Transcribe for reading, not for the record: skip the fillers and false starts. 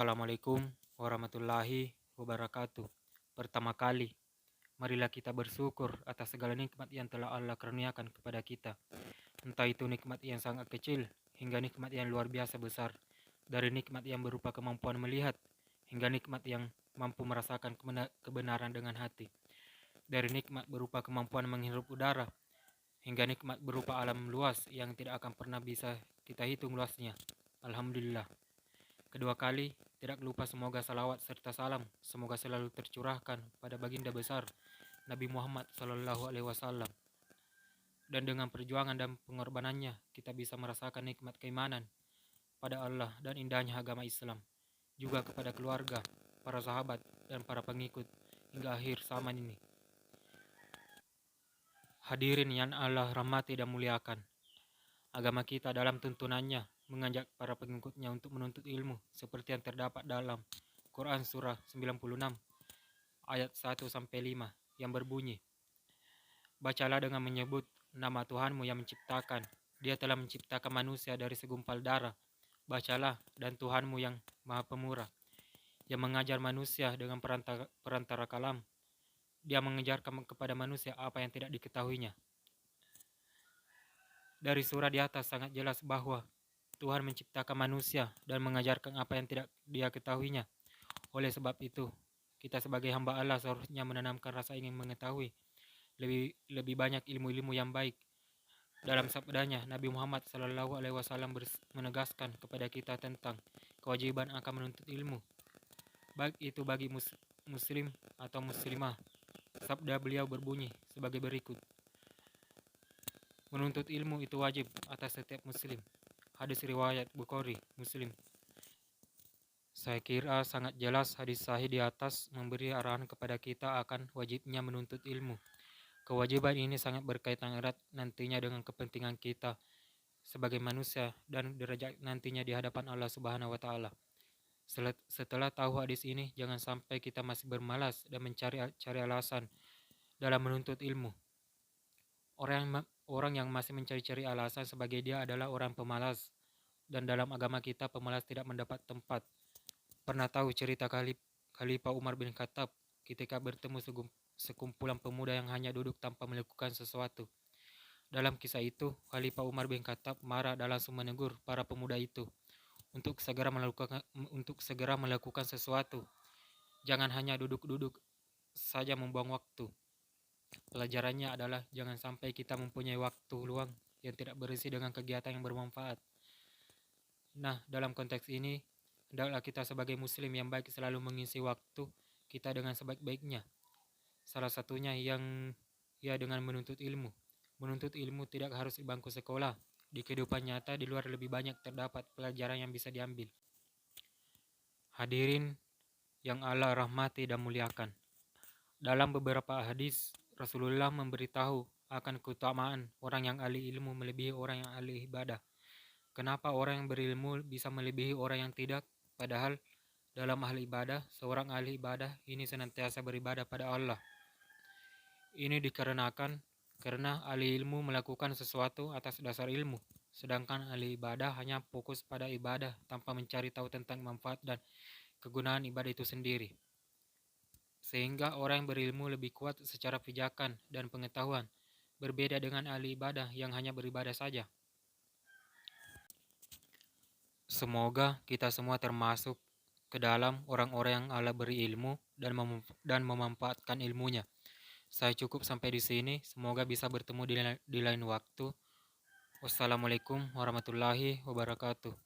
Assalamualaikum warahmatullahi wabarakatuh. Pertama kali, marilah kita bersyukur atas segala nikmat yang telah Allah karuniakan kepada kita. Entah itu nikmat yang sangat kecil hingga nikmat yang luar biasa besar. Dari nikmat yang berupa kemampuan melihat hingga nikmat yang mampu merasakan kebenaran dengan hati. Dari nikmat berupa kemampuan menghirup udara hingga nikmat berupa alam luas yang tidak akan pernah bisa kita hitung luasnya. Alhamdulillah. Kedua kali, tidak lupa semoga salawat serta salam semoga selalu tercurahkan pada baginda besar Nabi Muhammad SAW. Dan dengan perjuangan dan pengorbanannya, kita bisa merasakan nikmat keimanan pada Allah dan indahnya agama Islam. Juga kepada keluarga, para sahabat, dan para pengikut hingga akhir zaman ini. Hadirin yang Allah rahmati dan muliakan. Agama kita dalam tuntunannya mengajak para pengikutnya untuk menuntut ilmu seperti yang terdapat dalam Quran surah 96 ayat 1-5 yang berbunyi, bacalah dengan menyebut nama Tuhanmu yang menciptakan. Dia telah menciptakan manusia dari segumpal darah. Bacalah dan Tuhanmu yang maha pemurah, yang mengajar manusia dengan perantara kalam. Dia mengajarkan kepada manusia apa yang tidak diketahuinya. Dari surah di atas sangat jelas bahwa Tuhan menciptakan manusia dan mengajarkan apa yang tidak dia ketahuinya. Oleh sebab itu, kita sebagai hamba Allah seharusnya menanamkan rasa ingin mengetahui lebih banyak ilmu-ilmu yang baik. Dalam sabdanya, Nabi Muhammad SAW menegaskan kepada kita tentang kewajiban akan menuntut ilmu, baik itu bagi muslim atau muslimah. Sabda beliau berbunyi sebagai berikut, menuntut ilmu itu wajib atas setiap muslim. Hadis riwayat Bukhari, Muslim. Saya kira sangat jelas hadis sahih di atas memberi arahan kepada kita akan wajibnya menuntut ilmu. Kewajiban ini sangat berkaitan erat nantinya dengan kepentingan kita sebagai manusia dan derajat nantinya di hadapan Allah Subhanahu wa taala. Setelah tahu hadis ini, jangan sampai kita masih bermalas dan mencari alasan dalam menuntut ilmu. Orang yang masih mencari-cari alasan sebagai dia adalah orang pemalas, dan dalam agama kita pemalas tidak mendapat tempat. Pernah tahu cerita Khalifah Umar bin Khattab ketika bertemu sekumpulan pemuda yang hanya duduk tanpa melakukan sesuatu. Dalam kisah itu, Khalifah Umar bin Khattab marah dan langsung menegur para pemuda itu untuk segera melakukan sesuatu. Jangan hanya duduk-duduk saja membuang waktu. Pelajarannya adalah jangan sampai kita mempunyai waktu luang yang tidak berisi dengan kegiatan yang bermanfaat. Nah, dalam konteks ini, hendaklah kita sebagai muslim yang baik selalu mengisi waktu kita dengan sebaik-baiknya. Salah satunya dengan menuntut ilmu. Menuntut ilmu tidak harus di bangku sekolah. Di kehidupan nyata di luar lebih banyak terdapat pelajaran yang bisa diambil. Hadirin yang Allah rahmati dan muliakan. Dalam beberapa hadis, Rasulullah memberitahu akan keutamaan orang yang ahli ilmu melebihi orang yang ahli ibadah. Kenapa orang yang berilmu bisa melebihi orang yang tidak? Padahal dalam ahli ibadah, seorang ahli ibadah ini senantiasa beribadah pada Allah. Ini dikarenakan karena ahli ilmu melakukan sesuatu atas dasar ilmu, sedangkan ahli ibadah hanya fokus pada ibadah tanpa mencari tahu tentang manfaat dan kegunaan ibadah itu sendiri. Sehingga orang yang berilmu lebih kuat secara pijakan dan pengetahuan, berbeda dengan ahli ibadah yang hanya beribadah saja. Semoga kita semua termasuk ke dalam orang-orang yang Allah beri ilmu dan memanfaatkan ilmunya. Saya cukup sampai di sini. Semoga bisa bertemu di lain waktu. Wassalamualaikum warahmatullahi wabarakatuh.